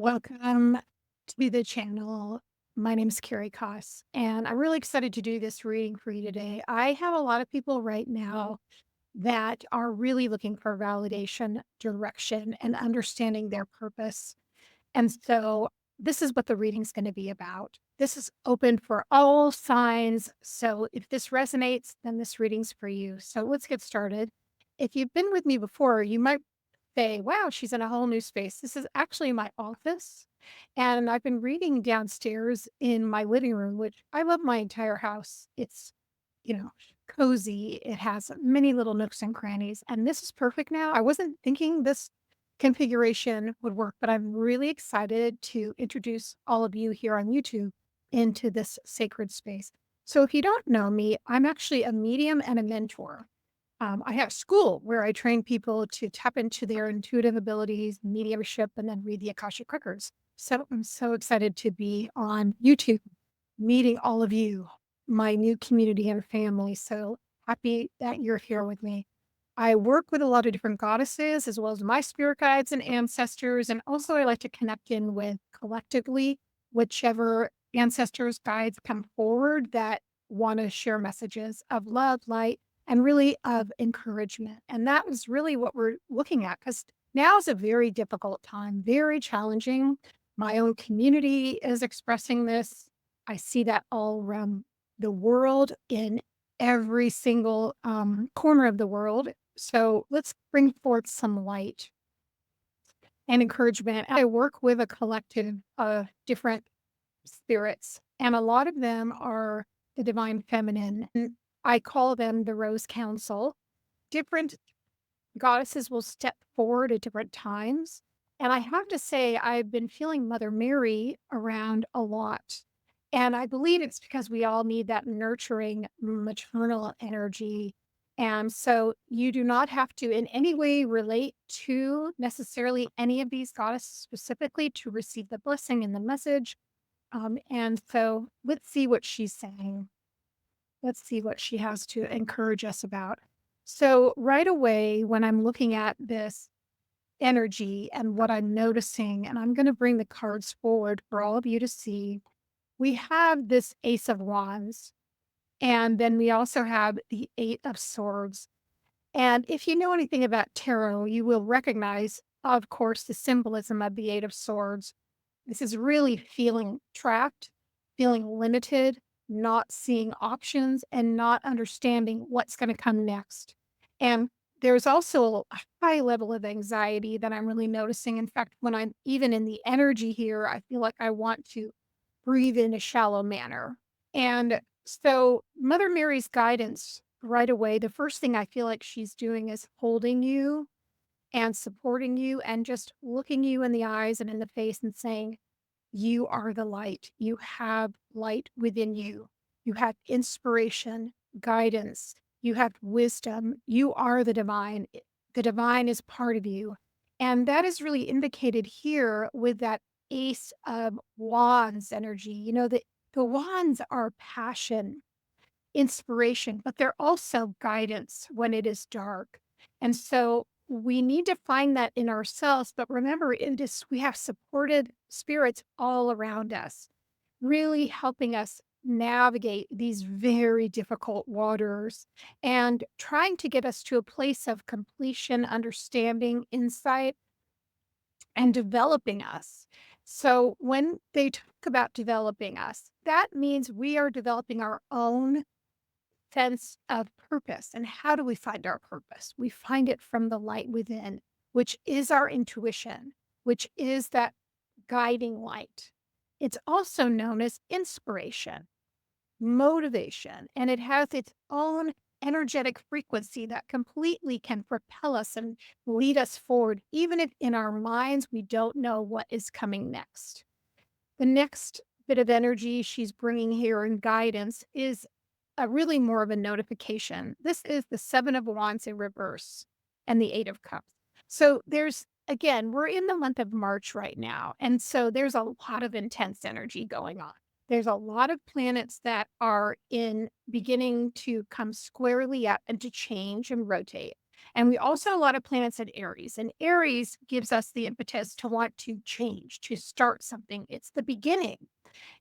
Welcome to the channel. My name is Carrie Koss, and I'm really excited to do this reading for you today. I have a lot of people right now that are really looking for validation, direction, and understanding their purpose. And so this is what the reading's going to be about. This is open for all signs. So if this resonates, then this reading's for you. So let's get started. If you've been with me before, you might say, wow, she's in a whole new space. This is actually my office. And I've been reading downstairs in my living room, which I love my entire house. It's, you know, cozy. It has many little nooks and crannies. And this is perfect now. I wasn't thinking this configuration would work, but I'm really excited to introduce all of you here on YouTube into this sacred space. So if you don't know me, I'm actually a medium and a mentor. I have school where I train people to tap into their intuitive abilities, mediumship, and then read the Akashic records. So I'm so excited to be on YouTube, meeting all of you, my new community and family. So happy that you're here with me. I work with a lot of different goddesses as well as my spirit guides and ancestors. And also, I like to connect in with collectively whichever ancestors, guides come forward that want to share messages of love, light, and really of encouragement. And that is really what we're looking at because now is a very difficult time, very challenging. My own community is expressing this. I see that all around the world in every single corner of the world. So let's bring forth some light and encouragement. I work with a collective of different spirits, and a lot of them are the divine feminine. And I call them the Rose Council. Different goddesses will step forward at different times. And I have to say, I've been feeling Mother Mary around a lot. And I believe it's because we all need that nurturing maternal energy. And so you do not have to in any way relate to necessarily any of these goddesses specifically to receive the blessing and the message. And so let's see what she's saying. Let's see what she has to encourage us about. So, right away, when I'm looking at this energy and what I'm noticing, and I'm going to bring the cards forward for all of you to see, we have this Ace of Wands, and then we also have the Eight of Swords. And if you know anything about tarot, you will recognize, of course, the symbolism of the Eight of Swords. This is really feeling trapped, feeling limited, not seeing options, and not understanding what's going to come next. And there's also a high level of anxiety that I'm really noticing. In fact, when I'm even in the energy here, I feel like I want to breathe in a shallow manner. And so, Mother Mary's guidance right away, the first thing I feel like she's doing is holding you and supporting you and just looking you in the eyes and in the face and saying, you are the light. You have light within you. You have inspiration, guidance. You have wisdom. You are the divine. The divine is part of you. And that is really indicated here with that Ace of Wands energy. The wands are passion, inspiration, but they're also guidance when it is dark. And so we need to find that in ourselves. But remember, we have supported spirits all around us, really helping us navigate these very difficult waters and trying to get us to a place of completion, understanding, insight, and developing us. So when they talk about developing us, that means we are developing our own sense of purpose. And how do we find our purpose? We find it from the light within, which is our intuition, which is that guiding light. It's also known as inspiration, motivation, and it has its own energetic frequency that completely can propel us and lead us forward, even if in our minds we don't know what is coming next. The next bit of energy she's bringing here in guidance is really more of a notification. This is the Seven of Wands in reverse and the Eight of Cups. So again, we're in the month of March right now. And so there's a lot of intense energy going on. There's a lot of planets that are in beginning to come squarely up and to change and rotate. And we also have a lot of planets in Aries, and Aries gives us the impetus to want to change, to start something. It's the beginning.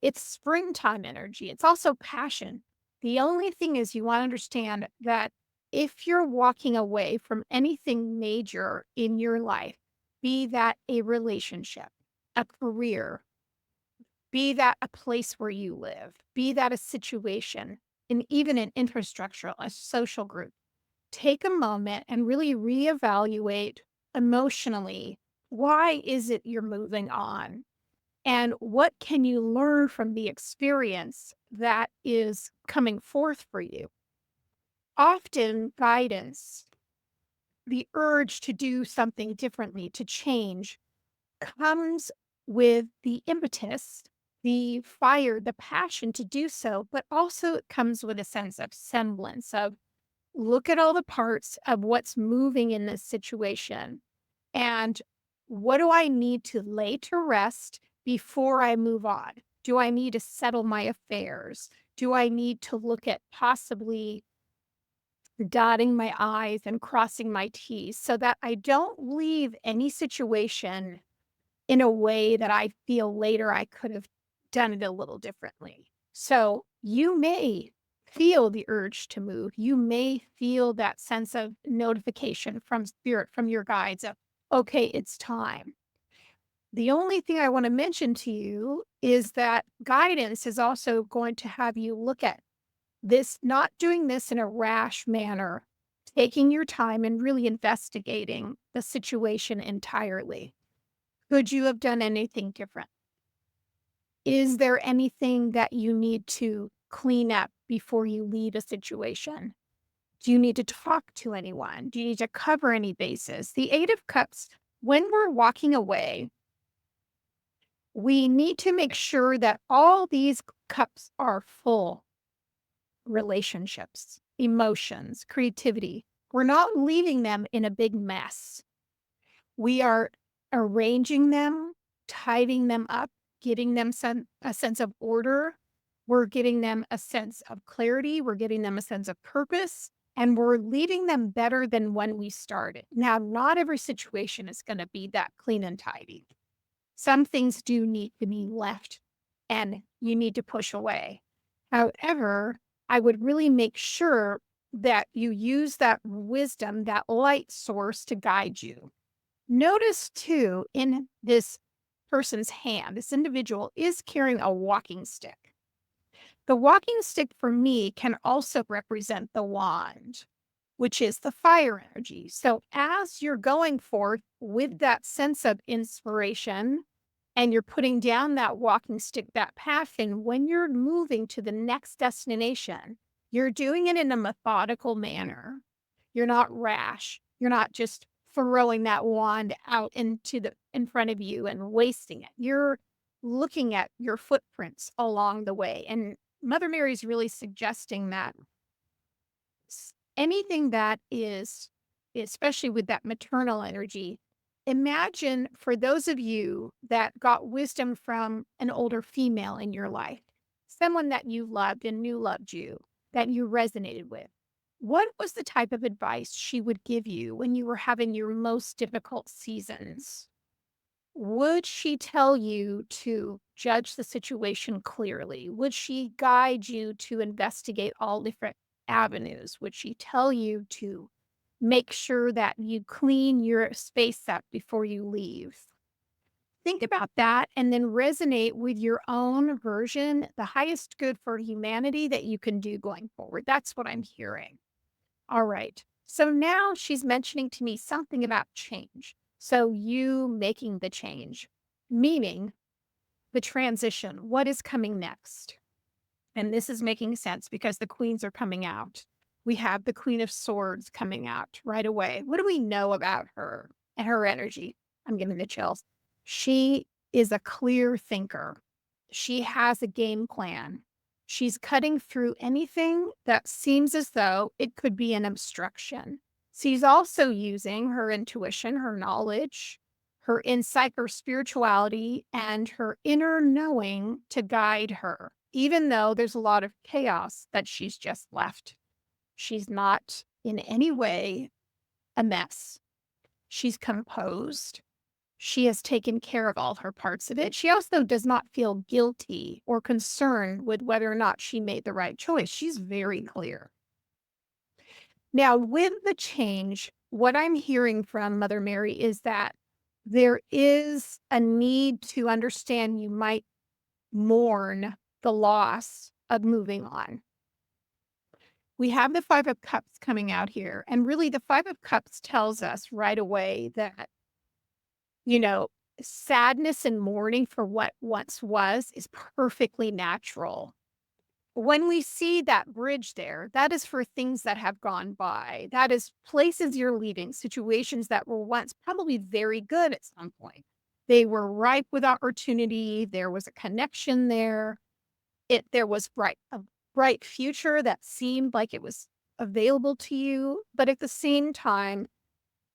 It's springtime energy. It's also passion. The only thing is you want to understand that if you're walking away from anything major in your life, be that a relationship, a career, be that a place where you live, be that a situation, and even an infrastructure, a social group, take a moment and really reevaluate emotionally, why is it you're moving on? And what can you learn from the experience that is coming forth for you? Often, guidance, the urge to do something differently, to change, comes with the impetus, the fire, the passion to do so, but also it comes with a sense of semblance of look at all the parts of what's moving in this situation. And what do I need to lay to rest before I move on? Do I need to settle my affairs? Do I need to look at possibly dotting my I's and crossing my T's so that I don't leave any situation in a way that I feel later I could have done it a little differently? So you may feel the urge to move. You may feel that sense of notification from spirit, from your guides of, okay, it's time. The only thing I want to mention to you is that guidance is also going to have you look at this, not doing this in a rash manner, taking your time and really investigating the situation entirely. Could you have done anything different? Is there anything that you need to clean up before you leave a situation? Do you need to talk to anyone? Do you need to cover any bases? The Eight of Cups, when we're walking away, we need to make sure that all these cups are full. Relationships, emotions, creativity. We're not leaving them in a big mess. We are arranging them, tidying them up, giving them a sense of order. We're giving them a sense of clarity. We're giving them a sense of purpose, and we're leaving them better than when we started. Now, not every situation is going to be that clean and tidy. Some things do need to be left and you need to push away. However, I would really make sure that you use that wisdom, that light source to guide you. Notice too, in this person's hand, this individual is carrying a walking stick. The walking stick for me can also represent the wand, which is the fire energy. So as you're going forth with that sense of inspiration and you're putting down that walking stick, that passion, when you're moving to the next destination, you're doing it in a methodical manner. You're not rash. You're not just throwing that wand out into the in front of you and wasting it. You're looking at your footprints along the way. And Mother Mary's really suggesting that anything that is, especially with that maternal energy, imagine for those of you that got wisdom from an older female in your life, someone that you loved and knew loved you, that you resonated with. What was the type of advice she would give you when you were having your most difficult seasons? Would she tell you to judge the situation clearly? Would she guide you to investigate all different avenues? Would she tell you to make sure that you clean your space up before you leave? Think about that and then resonate with your own version, the highest good for humanity that you can do going forward. That's what I'm hearing. All right. So now she's mentioning to me something about change. So you making the change, meaning the transition. What is coming next? And this is making sense because the queens are coming out. We have the Queen of Swords coming out right away. What do we know about her and her energy? I'm getting the chills. She is a clear thinker. She has a game plan. She's cutting through anything that seems as though it could be an obstruction. She's also using her intuition, her knowledge, her insight, her spirituality, and her inner knowing to guide her, even though there's a lot of chaos that she's just left. She's not in any way a mess. She's composed. She has taken care of all her parts of it. She also does not feel guilty or concerned with whether or not she made the right choice. She's very clear. Now, with the change, what I'm hearing from Mother Mary is that there is a need to understand you might mourn the loss of moving on. We have the 5 of Cups coming out here, and really the 5 of Cups tells us right away that, you know, sadness and mourning for what once was is perfectly natural. When we see that bridge there, that is for things that have gone by. That is places you're leaving, situations that were once probably very good at some point. They were ripe with opportunity. There was a connection there. There was a bright future that seemed like it was available to you. But at the same time,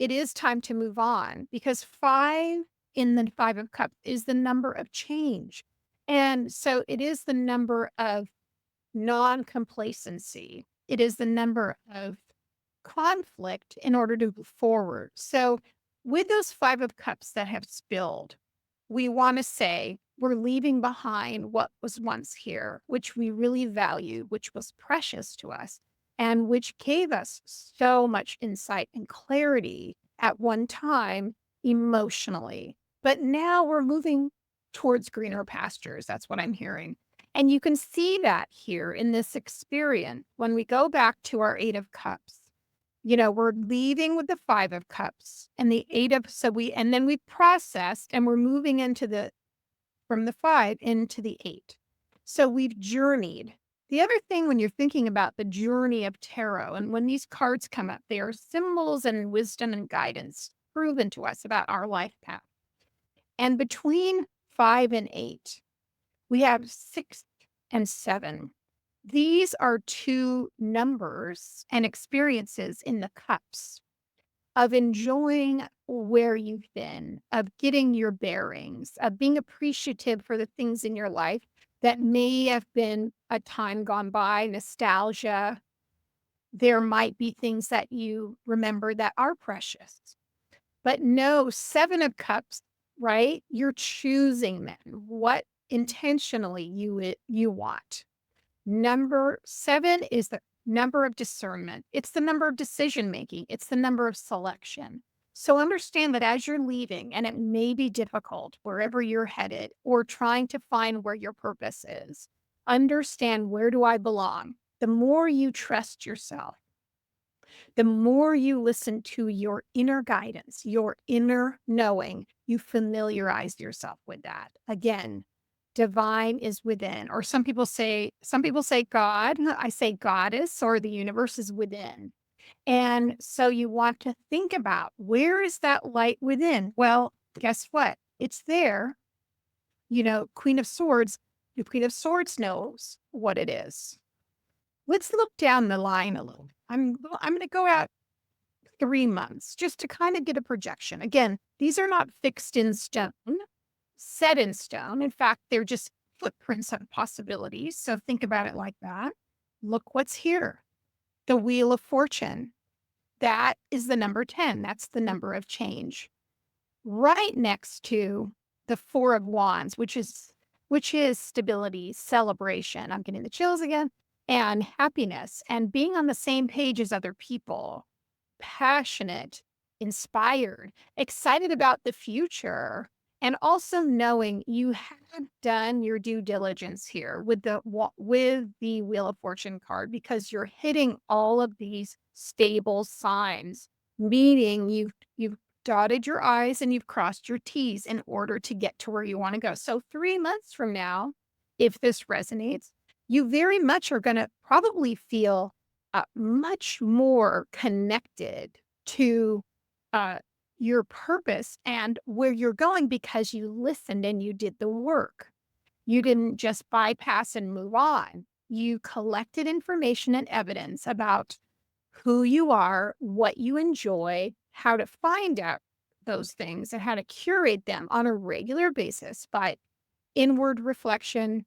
it is time to move on because 5 in the 5 of Cups is the number of change. And so it is the number of non-complacency. It is the number of conflict in order to move forward. So, with those 5 of Cups that have spilled, we want to say we're leaving behind what was once here, which we really value, which was precious to us, and which gave us so much insight and clarity at one time emotionally. But now we're moving towards greener pastures. That's what I'm hearing. And you can see that here in this experience when we go back to our 8 of Cups. We're leaving with the 5 of Cups and the 8 of and then we processed and we're moving into from the 5 into the 8. So we've journeyed. The other thing when you're thinking about the journey of tarot and when these cards come up, they are symbols and wisdom and guidance proven to us about our life path. And between 5 and 8, we have 6 and 7. These are 2 numbers and experiences in the cups of enjoying where you've been, of getting your bearings, of being appreciative for the things in your life that may have been a time gone by, nostalgia. There might be things that you remember that are precious. But no, 7 of Cups, right? You're choosing then what intentionally you want. Number 7 is the number of discernment. It's the number of decision making. It's the number of selection. So understand that as you're leaving, and it may be difficult wherever you're headed or trying to find where your purpose is, understand where do I belong? The more you trust yourself, the more you listen to your inner guidance, your inner knowing, you familiarize yourself with that. Again, divine is within, or some people say God, I say goddess, or the universe is within. And so you want to think about where is that light within? Well, guess what? It's there. The Queen of Swords knows what it is. Let's look down the line a little. I'm going to go out 3 months just to kind of get a projection. Again, these are not fixed in stone, set in stone. In fact, they're just footprints of possibilities. So think about it like that. Look what's here. The Wheel of Fortune. That is the number 10. That's the number of change. Right next to the 4 of Wands, which is stability, celebration. I'm getting the chills again, and happiness and being on the same page as other people, passionate, inspired, excited about the future, and also knowing you have done your due diligence here with the Wheel of Fortune card because you're hitting all of these stable signs, meaning you've dotted your I's and you've crossed your T's in order to get to where you want to go. So 3 months from now, if this resonates, you very much are going to probably feel much more connected to uh, your purpose and where you're going because you listened and you did the work. You didn't just bypass and move on. You collected information and evidence about who you are, what you enjoy, how to find out those things, and how to curate them on a regular basis by inward reflection,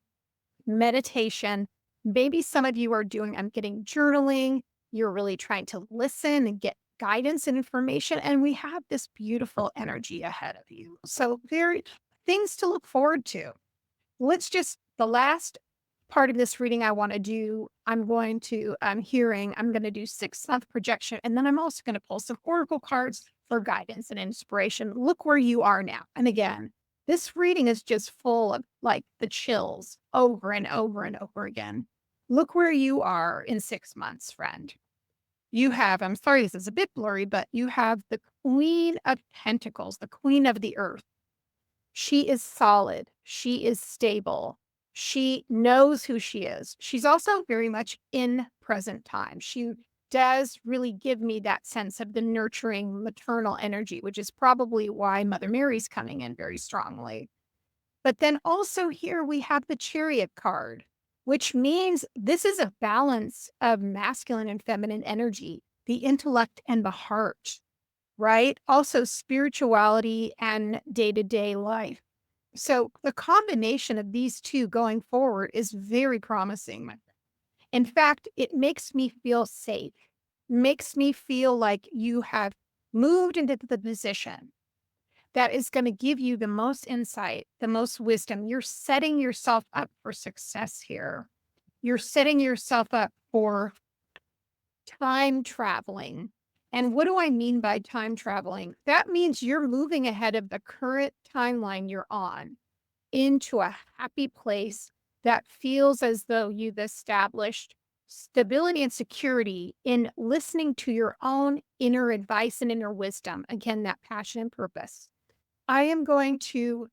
meditation. Maybe some of you are doing, I'm getting journaling. You're really trying to listen and get guidance and information, and we have this beautiful energy ahead of you. So, very things to look forward to. Let's just the last part of this reading I want to do, I'm going to do 6 month projection. And then I'm also going to pull some oracle cards for guidance and inspiration. Look where you are now. And again, this reading is just full of like the chills over and over and over again. Look where you are in 6 months, friend. You have, I'm sorry, this is a bit blurry, but you have the Queen of Pentacles, the Queen of the Earth. She is solid. She is stable. She knows who she is. She's also very much in present time. She does really give me that sense of the nurturing maternal energy, which is probably why Mother Mary's coming in very strongly. But then also here we have the Chariot card, which means this is a balance of masculine and feminine energy, the intellect and the heart, right? Also spirituality and day-to-day life. So the combination of these two going forward is very promising. In fact, it makes me feel safe, makes me feel like you have moved into the position that is going to give you the most insight, the most wisdom. You're setting yourself up for success here. You're setting yourself up for time traveling. And what do I mean by time traveling? That means you're moving ahead of the current timeline you're on into a happy place that feels as though you've established stability and security in listening to your own inner advice and inner wisdom. Again, that passion and purpose. I am going to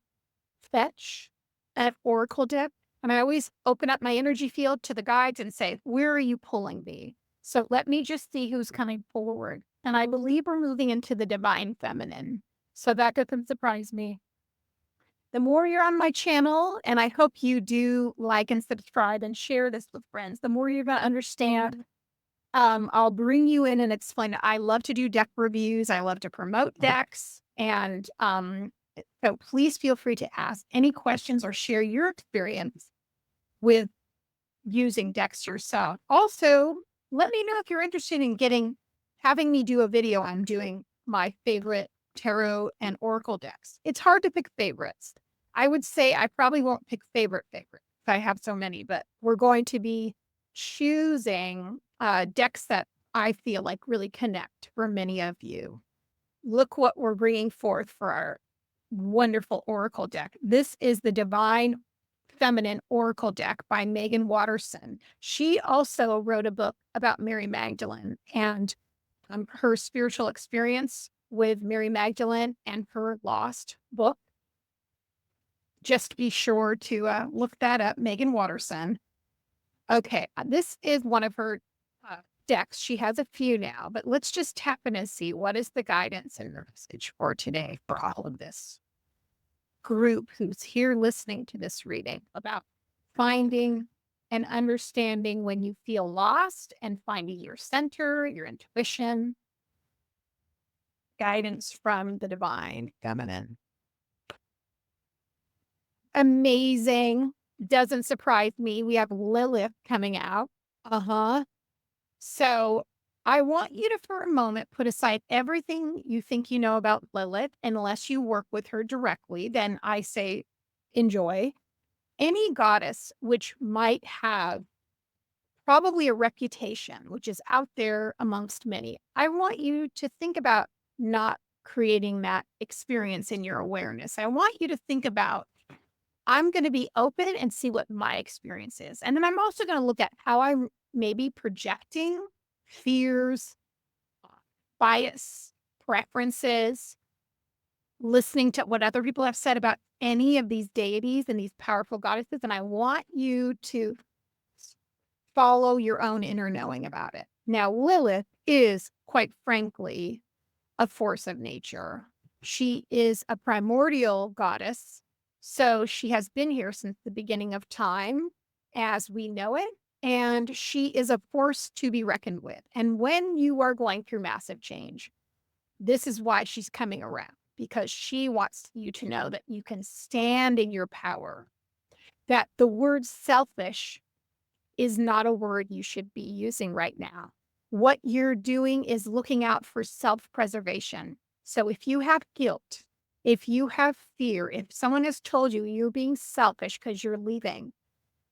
fetch an oracle deck, and I always open up my energy field to the guides and say, where are you pulling me? So let me just see who's coming forward. And I believe we're moving into the divine feminine. So that doesn't surprise me. The more you're on my channel, and I hope you do like and subscribe and share this with friends, the more you're going to understand. I'll bring you in and explain. I love to do deck reviews. I love to promote decks. And so please feel free to ask any questions or share your experience with using decks yourself. Also, let me know if you're interested in having me do a video on doing my favorite tarot and oracle decks. It's hard to pick favorites. I would say I probably won't pick favorite if I have so many, but we're going to be choosing decks that I feel like really connect for many of you. Look what we're bringing forth for our wonderful oracle deck. This is the Divine Feminine Oracle deck by Megan Watterson. She also wrote a book about Mary Magdalene and her spiritual experience with Mary Magdalene and her lost book. Just be sure to look that up, Megan Watterson. Okay, this is one of her decks. She has a few now, but let's just tap in and see what is the guidance and the message for today for all of this group who's here listening to this reading about finding and understanding when you feel lost and finding your center, your intuition, guidance from the divine feminine. Amazing. Doesn't surprise me. We have Lilith coming out. So I want you to, for a moment, put aside everything you think you know about Lilith, unless you work with her directly. Then I say enjoy. Any goddess which might have probably a reputation, which is out there amongst many, I want you to think about not creating that experience in your awareness. I want you to think about, I'm going to be open and see what my experience is. And then I'm also going to look at how I'm maybe projecting fears, bias, preferences, listening to what other people have said about any of these deities and these powerful goddesses. And I want you to follow your own inner knowing about it. Now, Lilith is, quite frankly, a force of nature. She is a primordial goddess. So she has been here since the beginning of time as we know it. And she is a force to be reckoned with. And when you are going through massive change, this is why she's coming around, because she wants you to know that you can stand in your power, that the word selfish is not a word you should be using right now. what you're doing is looking out for self preservation. So if you have guilt, if you have fear, if someone has told you you're being selfish because you're leaving,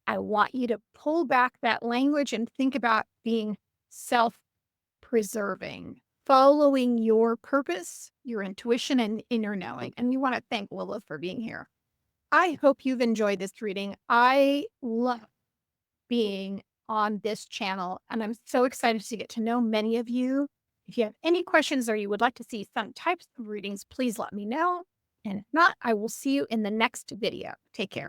I want you to pull back that language and think about being self preserving, following your purpose, your intuition, and inner knowing. And we want to thank Lilith for being here. I hope you've enjoyed this reading. I love being on this channel, and I'm so excited to get to know many of you. If you have any questions or you would like to see some types of readings, please let me know. And if not, I will see you in the next video. Take care.